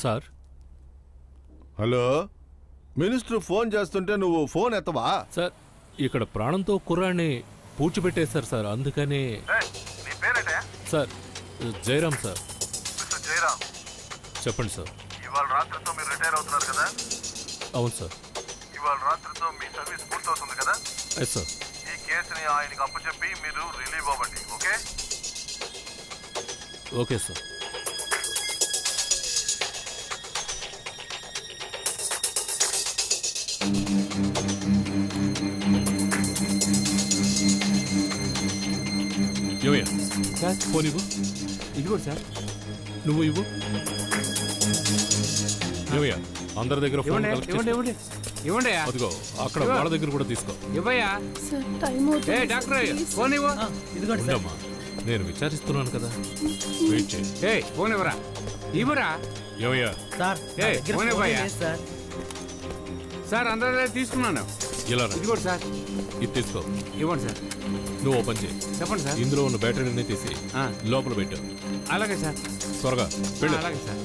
Sir. Hello, minister phone చేస్తుంటే నువ్వు phone ఎత్తవా? Sir, ఇక్కడ ప్రాణంతో కుర్రాన్ని పూడ్చిపెట్టేశారు సార్, అందుకని. Sir, Jayaram sir. జయరామ్, చెప్పండి సార్. ఇవాళ రాత్రితో మీరు రిటైర్ అవుతున్నారు కదా? అవును సార్. ఇవాళ రాత్రితో మీ సర్వీస్ పూర్తవుతుంది కదా? Yes sir. ఈ కేసుని ఆయనకు అప్పచెప్పి మీరు రిలీవ్ అవ్వండి. ఓకే? Okay sir. ఏమయ్యా సార్, ఫోన్ ఇవ్వు. ఇదిగోండి సార్. నువ్వు ఇవ్వు. ఏమయ్యా, అందరి దగ్గర ఫోన్ కలెక్ట్ ఇవ్వండి చేసుకో. ఇవ్వండి ఇవ్వండి. అదిగో అక్కడ వాళ్ళ దగ్గర కూడా తీసుకో. ఇవ్వయ్యా. సార్, టైం అవుతుంది. ఏ డాక్టర్, ఫోన్ ఇవ్వు. ఉండమ్మా, నేను విచారిస్తున్నాను కదా, వెయిట్ చేయి. ఏ ఫోన్ ఇవ్వరా. ఇవ్వరా. ఏమయ్యా, ఏ ఫోన్ ఇవ్వయ్యా. సార్, అందరి దగ్గర తీసుకున్నాను. ఇలా రా. ఇదిగోండి సార్. ఇది తీసుకో. ఇవ్వండి సార్. నువ్వు ఓపెన్ చేయి. చెప్పండి సార్. ఇందులో ఉన్న బ్యాటరీని తీసి లోపల పెట్టు. అలాగే సార్. త్వరగా వెళ్ళు. అలాగే సార్.